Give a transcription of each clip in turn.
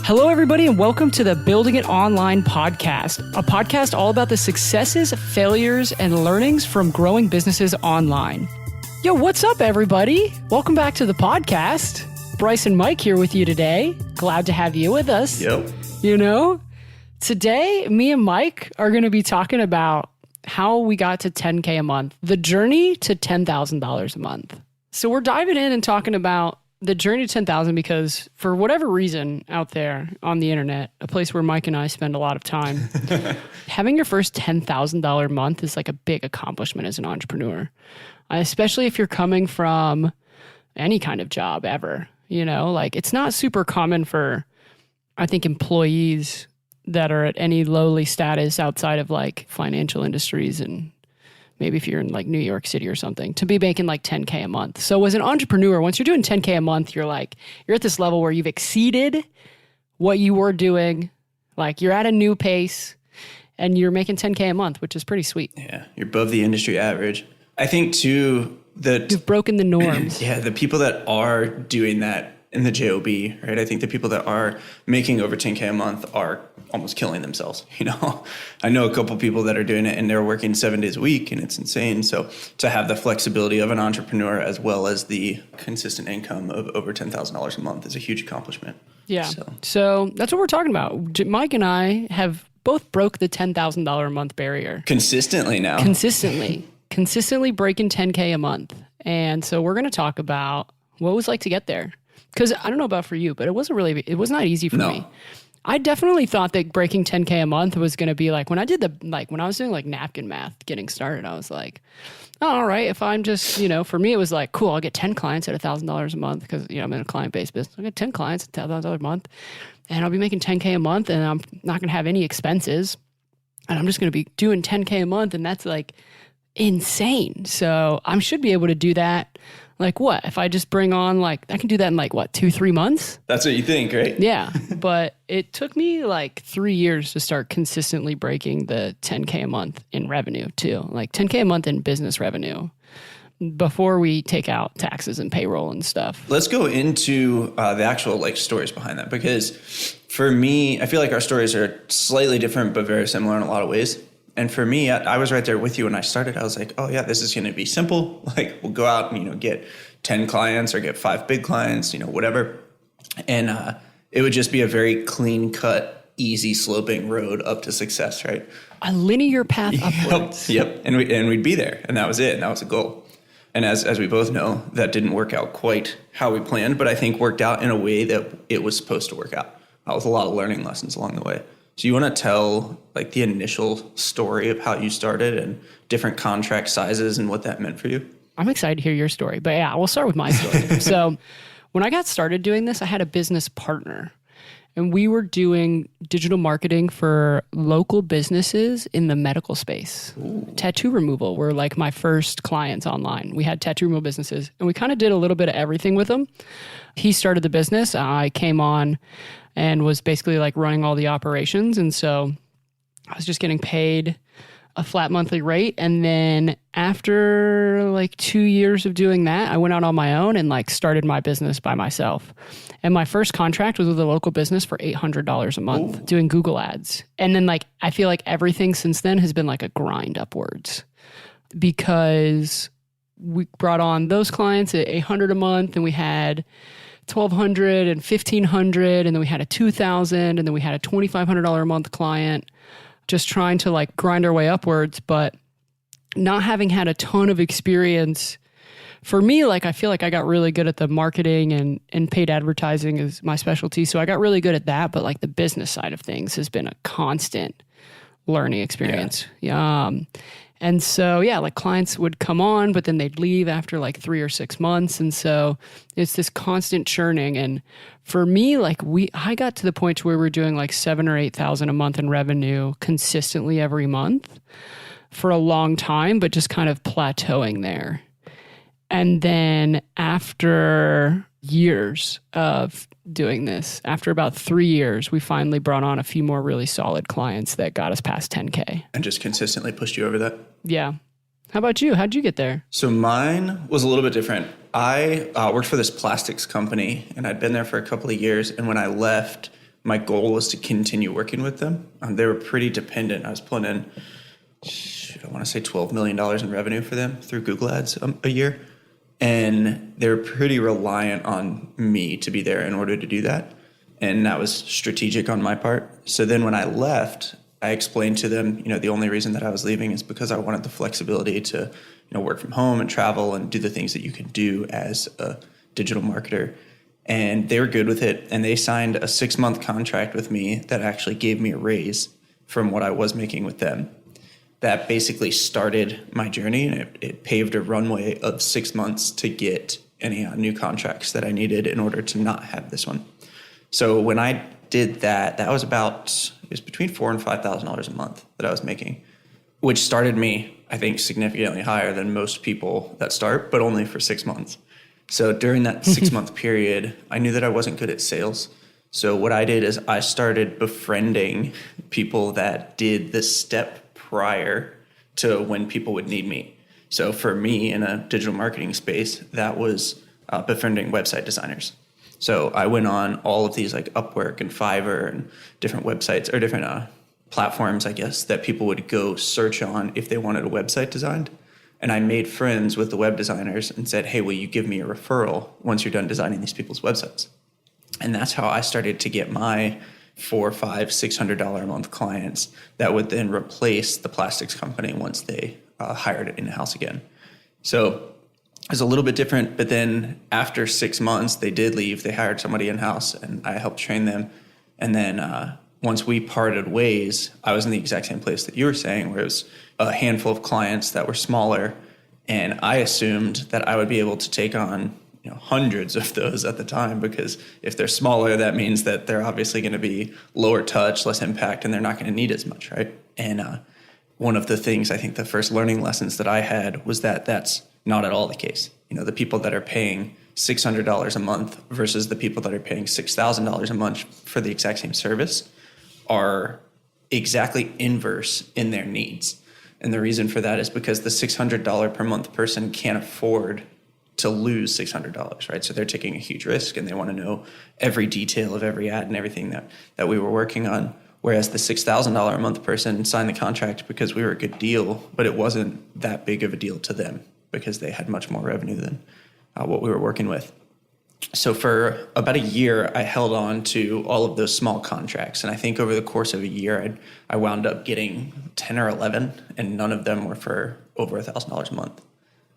Hello, everybody, and welcome to the Building It Online podcast, a podcast all about the successes, failures, and learnings from growing businesses online. Yo, what's up, everybody? Welcome back to the podcast. Brice and Mike here with you today. Glad to have you with us. Yep. You know, today, me and Mike are going to be talking about how we got to 10K a month, the journey to $10,000 a month. So we're diving in and talking about the journey to 10,000 because for whatever reason out there on the internet, a place where Mike and I spend a lot of time, having your first $10,000 month is like a big accomplishment as an entrepreneur, especially if you're coming from any kind of job ever. You know, like it's not super common for, I think, employees that are at any lowly status outside of like financial industries and maybe if you're in like New York City or something, to be making like 10K a month. So as an entrepreneur, once you're doing 10K a month, you're at this level where you've exceeded what you were doing. Like you're at a new pace and you're making 10K a month, which is pretty sweet. Yeah, you're above the industry average. I think too that you've broken the norms. Yeah, the people that are doing that in the JOB, right? I think the people that are making over 10K a month are almost killing themselves. You know, I know a couple people that are doing it and they're working 7 days a week and it's insane. So to have the flexibility of an entrepreneur as well as the consistent income of over $10,000 a month is a huge accomplishment. Yeah. So that's what we're talking about. Mike and I have both broke the $10,000 a month barrier. Consistently now. Consistently breaking 10K a month. And so we're going to talk about what it was like to get there. Because I don't know about for you, but it was not easy for me. I definitely thought that breaking 10K a month was going to be like when I was doing like napkin math getting started, I was like, oh, all right, if I'm just, for me, it was like, cool, I'll get 10 clients at $1,000 a month because, I'm in a client-based business. I'll get 10 clients at $1,000 a month and I'll be making 10K a month and I'm not going to have any expenses and I'm just going to be doing 10K a month and that's like insane. So I should be able to do that. Like what? If I just bring on I can do that in 2-3 months? That's what you think, right? Yeah. But it took me 3 years to start consistently breaking the 10K a month in revenue too. Like 10K a month in business revenue before we take out taxes and payroll and stuff. Let's go into the actual stories behind that because for me, I feel like our stories are slightly different but very similar in a lot of ways. And for me, I was right there with you when I started. I was like, oh, yeah, this is going to be simple. We'll go out and, get 10 clients or get 5 big clients, whatever. And it would just be a very clean cut, easy sloping road up to success, right? A linear path upwards. Yep. And we'd be there. And that was it. And that was the goal. And as we both know, that didn't work out quite how we planned, but I think worked out in a way that it was supposed to work out. With a lot of learning lessons along the way. So you want to tell the initial story of how you started and different contract sizes and what that meant for you? I'm excited to hear your story, but yeah, we'll start with my story. So when I got started doing this, I had a business partner and we were doing digital marketing for local businesses in the medical space. Ooh. Tattoo removal were my first clients online. We had tattoo removal businesses and we kind of did a little bit of everything with them. He started the business. I came on and was basically running all the operations. And so I was just getting paid a flat monthly rate. And then after 2 years of doing that, I went out on my own and started my business by myself. And my first contract was with a local business for $800 a month. Ooh. Doing Google ads. And then I feel like everything since then has been a grind upwards because we brought on those clients at $800 a month and we had $1,200 and $1,500, and then we had a $2,000, and then we had a $2,500 a month client, just trying to grind our way upwards, but not having had a ton of experience. For me, I feel like I got really good at the marketing and paid advertising is my specialty, so I got really good at that, but the business side of things has been a constant learning experience. Yeah. And so, clients would come on, but then they'd leave after 3 or 6 months. And so it's this constant churning. And for me, I got to the point where we were doing $7,000 or $8,000 a month in revenue consistently every month for a long time, but just kind of plateauing there. And then after years of doing this, after about 3 years, we finally brought on a few more really solid clients that got us past 10K. And just consistently pushed you over that? Yeah. How about you? How'd you get there? So mine was a little bit different. I worked for this plastics company and I'd been there for a couple of years. And when I left, my goal was to continue working with them. They were pretty dependent. I was pulling in, I want to say $12 million in revenue for them through Google Ads a year. And they were pretty reliant on me to be there in order to do that. And that was strategic on my part. So then when I left, I explained to them, the only reason that I was leaving is because I wanted the flexibility to, work from home and travel and do the things that you can do as a digital marketer. And they were good with it. And they signed a 6-month contract with me that actually gave me a raise from what I was making with them. That basically started my journey, and it paved a runway of 6 months to get any new contracts that I needed in order to not have this one. So when I did that, it was between $4,000 and $5,000 a month that I was making, which started me, I think, significantly higher than most people that start, but only for 6 months. So during that 6-month period, I knew that I wasn't good at sales. So what I did is I started befriending people that did the step prior to when people would need me. So for me in a digital marketing space, that was befriending website designers. So I went on all of these like Upwork and Fiverr and different websites or different platforms, I guess, that people would go search on if they wanted a website designed. And I made friends with the web designers and said, hey, will you give me a referral once you're done designing these people's websites? And that's how I started to get my $400, $500, $600 a month clients that would then replace the plastics company once they hired it in-house again. So it was a little bit different, but then after 6 months, they did leave. They hired somebody in-house, and I helped train them. And then once we parted ways, I was in the exact same place that you were saying, where it was a handful of clients that were smaller, and I assumed that I would be able to take on hundreds of those at the time, because if they're smaller, that means that they're obviously going to be lower touch, less impact, and they're not going to need as much, right? And one of the things, I think the first learning lessons that I had was that that's not at all the case. The people that are paying $600 a month versus the people that are paying $6,000 a month for the exact same service are exactly inverse in their needs. And the reason for that is because the $600 per month person can't afford to lose $600, right? So they're taking a huge risk and they want to know every detail of every ad and everything that we were working on. Whereas the $6,000 a month person signed the contract because we were a good deal, but it wasn't that big of a deal to them because they had much more revenue than what we were working with. So for about a year, I held on to all of those small contracts. And I think over the course of a year, I wound up getting 10 or 11, and none of them were for over $1,000 a month.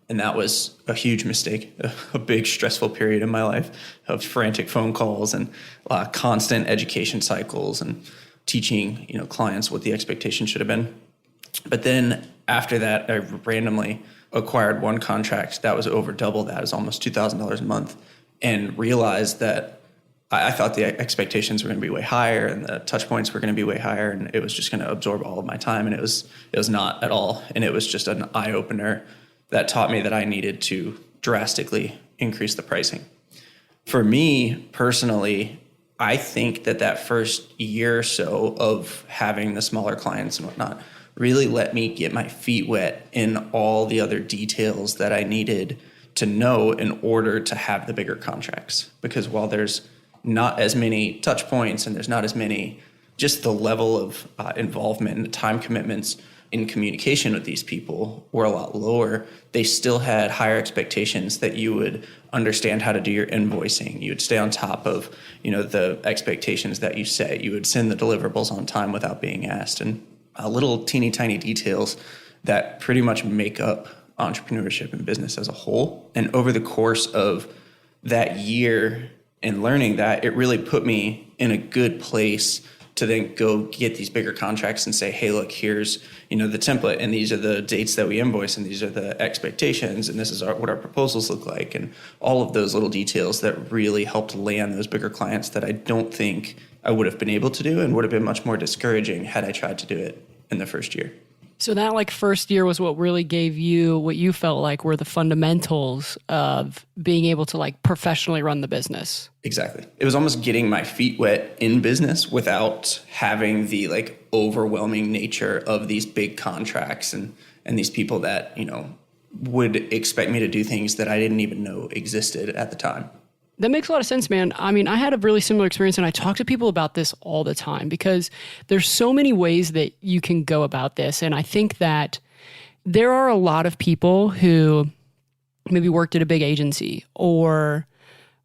And that was a huge mistake, a big stressful period in my life of frantic phone calls and constant education cycles and teaching clients what the expectation should have been. But then after that, I randomly acquired one contract that was over double that. It was almost $2,000 a month, and realized that I thought the expectations were going to be way higher and the touch points were going to be way higher, and it was just going to absorb all of my time. And it was not at all. And it was just an eye opener that taught me that I needed to drastically increase the pricing. For me personally, I think that first year or so of having the smaller clients and whatnot really let me get my feet wet in all the other details that I needed to know in order to have the bigger contracts. Because while there's not as many touch points and there's not as many, just the level of involvement and the time commitments in communication with these people were a lot lower. They still had higher expectations that you would understand how to do your invoicing. You would stay on top of, the expectations that you set. You would send the deliverables on time without being asked. And little teeny tiny details that pretty much make up entrepreneurship and business as a whole. And over the course of that year and learning that, it really put me in a good place to then go get these bigger contracts and say, hey, look, here's, the template, and these are the dates that we invoice, and these are the expectations, and this is what our proposals look like, and all of those little details that really helped land those bigger clients that I don't think I would have been able to do and would have been much more discouraging had I tried to do it in the first year. So that first year was what really gave you what you felt like were the fundamentals of being able to professionally run the business. Exactly. It was almost getting my feet wet in business without having the overwhelming nature of these big contracts and these people that, would expect me to do things that I didn't even know existed at the time. That makes a lot of sense, man. I mean, I had a really similar experience, and I talk to people about this all the time because there's so many ways that you can go about this. And I think that there are a lot of people who maybe worked at a big agency or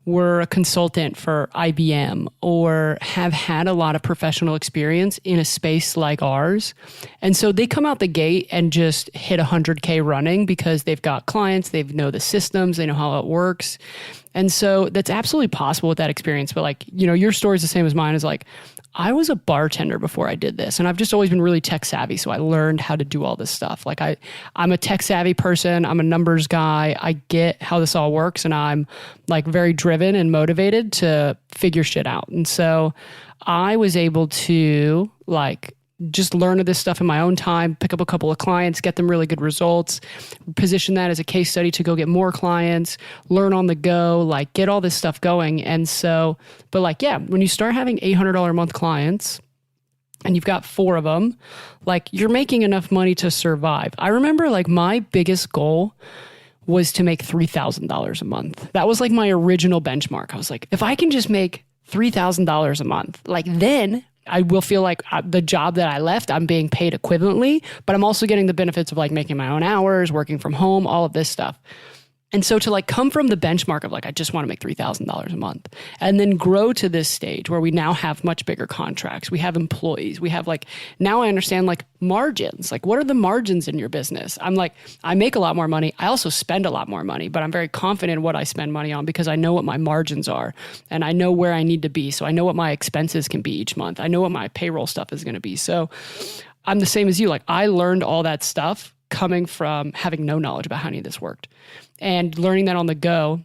were a consultant for IBM or have had a lot of professional experience in a space like ours. And so they come out the gate and just hit 100K running because they've got clients, they know the systems, they know how it works. And so that's absolutely possible with that experience. But like, you know, your story is the same as mine. Is like, I was a bartender before I did this, and I've just always been really tech savvy. So I learned how to do all this stuff. Like I'm a tech savvy person. I'm a numbers guy. I get how this all works, and I'm like very driven and motivated to figure shit out. And so I was able to like just learn this stuff in my own time, pick up a couple of clients, get them really good results, position that as a case study to go get more clients, learn on the go, like get all this stuff going. And so, but like, yeah, when you start having $800 a month clients and you've got 4 of them, like you're making enough money to survive. I remember like my biggest goal was to make $3,000 a month. That was like my original benchmark. I was like, if I can just make $3,000 a month, like then I will feel like the job that I left, I'm being paid equivalently, but I'm also getting the benefits of like making my own hours, working from home, all of this stuff. And so to like come from the benchmark of like, I just want to make $3,000 a month and then grow to this stage where we now have much bigger contracts. We have employees. We have like, now I understand like margins. Like what are the margins in your business? I'm like, I make a lot more money. I also spend a lot more money, but I'm very confident in what I spend money on because I know what my margins are and I know where I need to be. So I know what my expenses can be each month. I know what my payroll stuff is going to be. So I'm the same as you. Like I learned all that stuff coming from having no knowledge about how any of this worked and learning that on the go.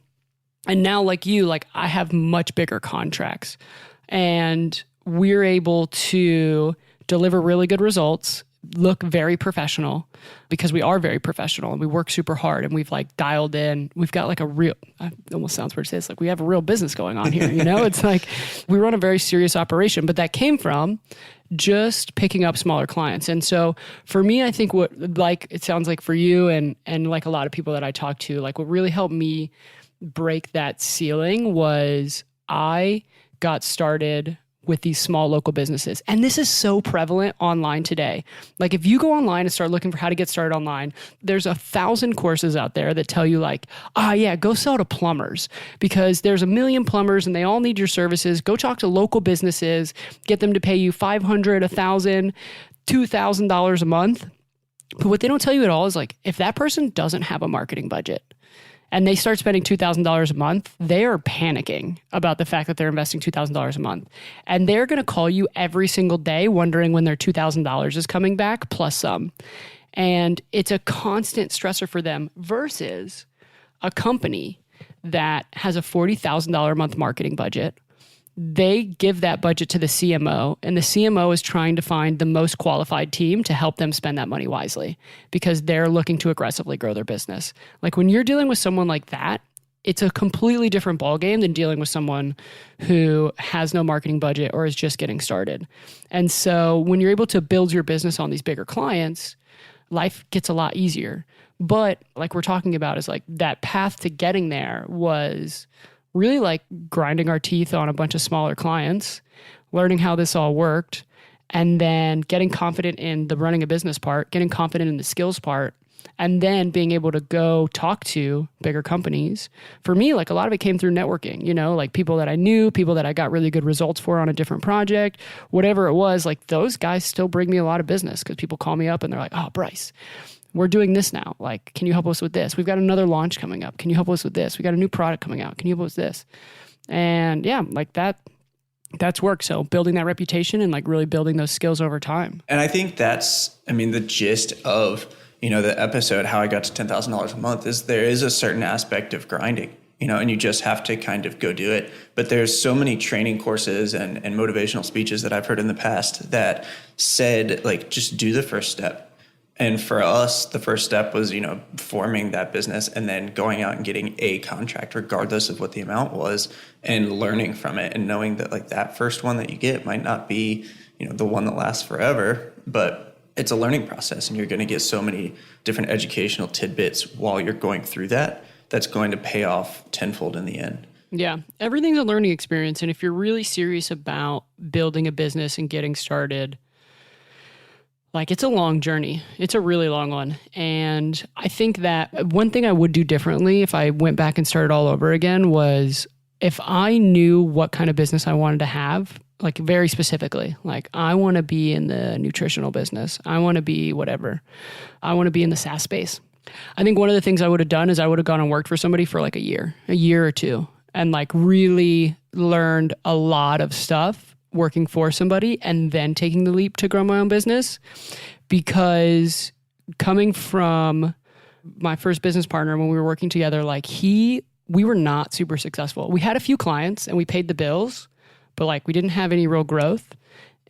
And now like you, like I have much bigger contracts and we're able to deliver really good results, look very professional because we are very professional and we work super hard and we've like dialed in. We've got like a real, it almost sounds weird to say this, like we have a real business going on here, you know? It's like we run a very serious operation, but that came from just picking up smaller clients. And so for me, I think what like it sounds like for you and like a lot of people that I talk to, like what really helped me break that ceiling was I got started with these small local businesses. And this is so prevalent online today. Like if you go online and start looking for how to get started online, there's 1,000 courses out there that tell you like, yeah, go sell to plumbers because there's 1 million plumbers and they all need your services. Go talk to local businesses, get them to pay you $500, $1,000, $2,000 a month. But what they don't tell you at all is like, if that person doesn't have a marketing budget, and they start spending $2,000 a month, they are panicking about the fact that they're investing $2,000 a month. And they're going to call you every single day wondering when their $2,000 is coming back plus some. And it's a constant stressor for them versus a company that has a $40,000 a month marketing budget. They give that budget to the CMO, and the CMO is trying to find the most qualified team to help them spend that money wisely because they're looking to aggressively grow their business. Like when you're dealing with someone like that, it's a completely different ballgame than dealing with someone who has no marketing budget or is just getting started. And so when you're able to build your business on these bigger clients, life gets a lot easier. But like we're talking about is like that path to getting there was really like grinding our teeth on a bunch of smaller clients, learning how this all worked, and then getting confident in the running a business part, getting confident in the skills part, and then being able to go talk to bigger companies. For me, like a lot of it came through networking, you know, like people that I knew, people that I got really good results for on a different project, whatever it was, like those guys still bring me a lot of business because people call me up and they're like, oh, Brice, we're doing this now. Like, can you help us with this? We've got another launch coming up. Can you help us with this? We got a new product coming out. Can you help us with this? And yeah, like that's work. So building that reputation and like really building those skills over time. And I think that's, I mean, the gist of, you know, the episode, how I got to $10,000 a month is there is a certain aspect of grinding, you know, and you just have to kind of go do it. But there's so many training courses and motivational speeches that I've heard in the past that said, like, just do the first step. And for us, the first step was, you know, forming that business and then going out and getting a contract, regardless of what the amount was, and learning from it and knowing that like that first one that you get might not be, you know, the one that lasts forever, but it's a learning process and you're going to get so many different educational tidbits while you're going through that, that's going to pay off tenfold in the end. Yeah, everything's a learning experience. And if you're really serious about building a business and getting started, like it's a long journey. It's a really long one. And I think that one thing I would do differently if I went back and started all over again was if I knew what kind of business I wanted to have, like very specifically, like I want to be in the nutritional business. I want to be whatever. I want to be in the SaaS space. I think one of the things I would have done is I would have gone and worked for somebody for like a year or two, and like really learned a lot of stuff working for somebody and then taking the leap to grow my own business. Because coming from my first business partner when we were working together, like we were not super successful. We had a few clients and we paid the bills, but like we didn't have any real growth.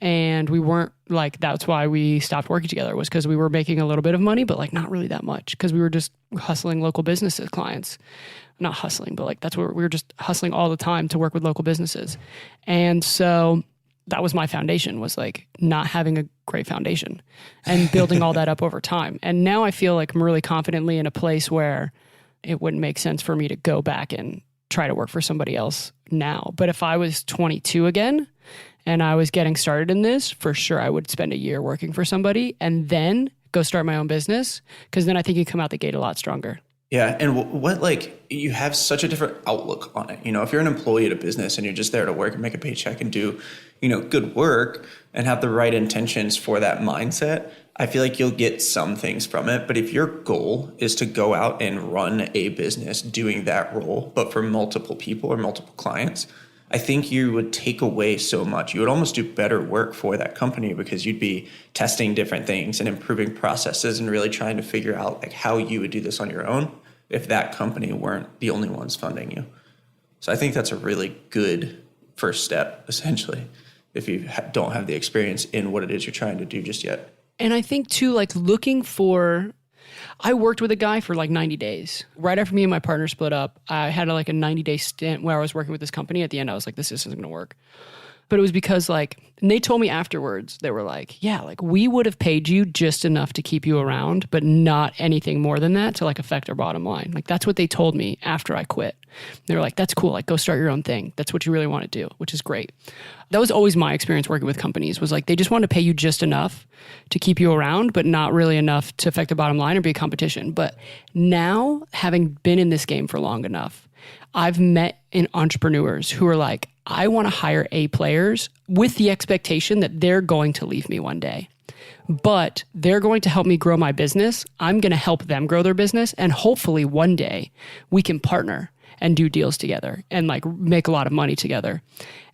And we weren't like, that's why we stopped working together, was because we were making a little bit of money, but like not really that much, because we were just hustling local businesses clients. Not hustling, but like that's what we were just hustling all the time to work with local businesses. And so that was my foundation, was like not having a great foundation and building all that up over time. And now I feel like I'm really confidently in a place where it wouldn't make sense for me to go back and try to work for somebody else now. But if I was 22 again and I was getting started in this, for sure I would spend a year working for somebody and then go start my own business, because then I think you come out the gate a lot stronger. Yeah. And what, like, you have such a different outlook on it. You know, if you're an employee at a business and you're just there to work and make a paycheck and do, you know, good work and have the right intentions for that mindset, I feel like you'll get some things from it. But if your goal is to go out and run a business doing that role, but for multiple people or multiple clients, I think you would take away so much. You would almost do better work for that company because you'd be testing different things and improving processes and really trying to figure out like how you would do this on your own if that company weren't the only ones funding you. So I think that's a really good first step, essentially, if you don't have the experience in what it is you're trying to do just yet. And I think too, like I worked with a guy for like 90 days. Right after me and my partner split up, I had like a 90-day stint where I was working with this company. At the end, I was like, this isn't going to work. But it was because and they told me afterwards, they were like, yeah, like we would have paid you just enough to keep you around, but not anything more than that to like affect our bottom line. Like that's what they told me after I quit. They were like, that's cool. Like go start your own thing. That's what you really want to do, which is great. That was always my experience working with companies, was like, they just want to pay you just enough to keep you around, but not really enough to affect the bottom line or be a competition. But now, having been in this game for long enough, I've met entrepreneurs who are like, I want to hire A players with the expectation that they're going to leave me one day, but they're going to help me grow my business. I'm going to help them grow their business. And hopefully one day we can partner and do deals together and like make a lot of money together.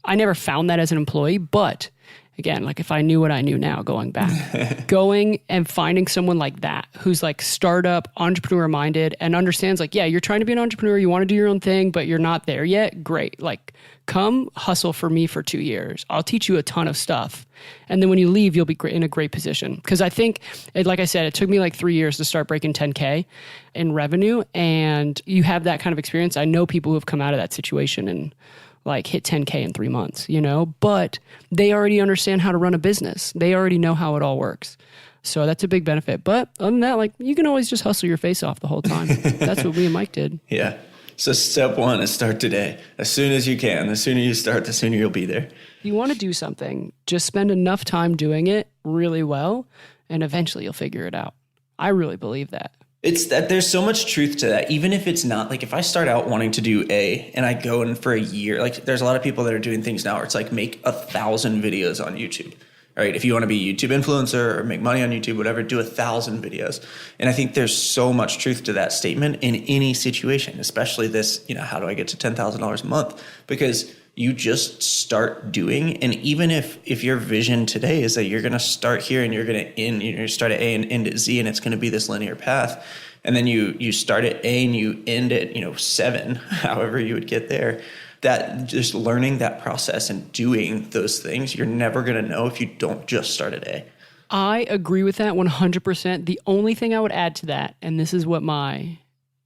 I never found that as an employee, but again, like if I knew what I knew now, going back, going and finding someone like that, who's like startup, entrepreneur minded and understands like, yeah, you're trying to be an entrepreneur, you want to do your own thing, but you're not there yet. Great. Like come hustle for me for 2 years. I'll teach you a ton of stuff. And then when you leave, you'll be in a great position. Because I think, like I said, it took me like 3 years to start breaking 10K in revenue. And you have that kind of experience. I know people who have come out of that situation and like hit 10K in 3 months, you know, but they already understand how to run a business. They already know how it all works. So that's a big benefit. But other than that, like you can always just hustle your face off the whole time. That's what me and Mike did. Yeah. So step one is start today. As soon as you can, the sooner you start, the sooner you'll be there. If you want to do something, just spend enough time doing it really well, and eventually you'll figure it out. I really believe that. It's that there's so much truth to that. Even if it's not like, if I start out wanting to do A and I go in for a year, like there's a lot of people that are doing things now where it's like make 1,000 videos on YouTube, right? If you want to be a YouTube influencer or make money on YouTube, whatever, do 1,000 videos. And I think there's so much truth to that statement in any situation, especially this, you know, how do I get to $10,000 a month? Because you just start doing. And even if your vision today is that you're going to start here and you're going to start at A and end at Z, and it's going to be this linear path. And then you start at A and you end at, 7, however you would get there. That just learning that process and doing those things, you're never going to know if you don't just start at A. I agree with that 100%. The only thing I would add to that, and this is what my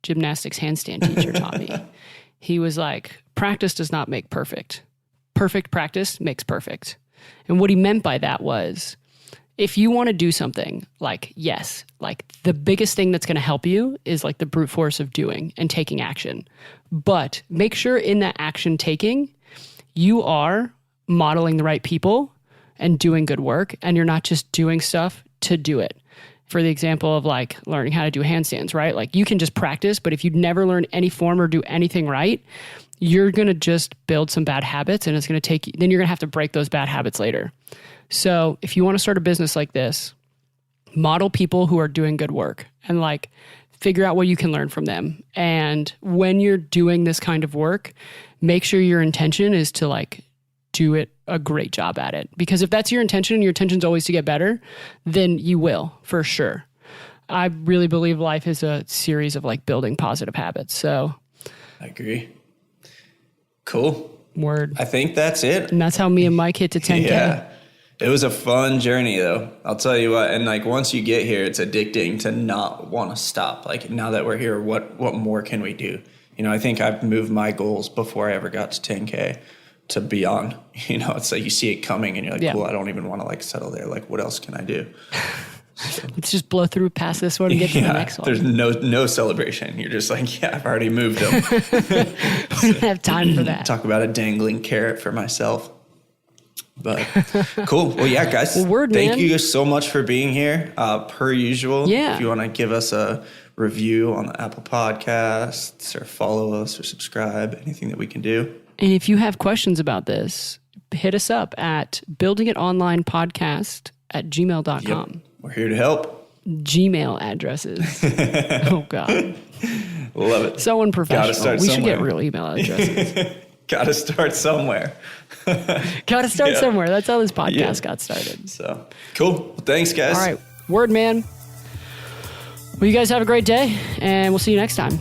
gymnastics handstand teacher taught me, he was like, practice does not make perfect. Perfect practice makes perfect. And what he meant by that was, if you want to do something, like, yes, like the biggest thing that's going to help you is like the brute force of doing and taking action. But make sure in that action taking, you are modeling the right people and doing good work, and you're not just doing stuff to do it. For the example of like learning how to do handstands, right? Like you can just practice, but if you never learn any form or do anything right, you're going to just build some bad habits, and it's going to take you, then you're going to have to break those bad habits later. So if you want to start a business like this, model people who are doing good work and like figure out what you can learn from them. And when you're doing this kind of work, make sure your intention is to like do it a great job at it. Because if that's your intention and your intention is always to get better, then you will for sure. I really believe life is a series of like building positive habits. So I agree. Cool. Word. I think that's it. And that's how me and Mike hit to 10K. Yeah. It was a fun journey though. I'll tell you what. And like once you get here, it's addicting to not want to stop. Like now that we're here, what more can we do? You know, I think I've moved my goals before I ever got to 10K to beyond. You know, it's like you see it coming and you're like, cool, I don't even want to like settle there. Like what else can I do? Let's just blow through past this one and get to the next one. There's no celebration. You're just like, yeah, I've already moved them. We don't have time for that. Talk about a dangling carrot for myself. But cool. Well, yeah, guys, thank you so much for being here. Per usual, if you want to give us a review on the Apple Podcasts or follow us or subscribe, anything that we can do. And if you have questions about this, hit us up at buildingitonlinepodcast@gmail.com. Yep. We're here to help. Gmail addresses. Oh, God. Love it. So unprofessional. Gotta start we somewhere. should get real email addresses. Gotta start somewhere. Gotta start somewhere. That's how this podcast got started. So, cool. Well, thanks, guys. All right. Word, man. Well, you guys have a great day, and we'll see you next time.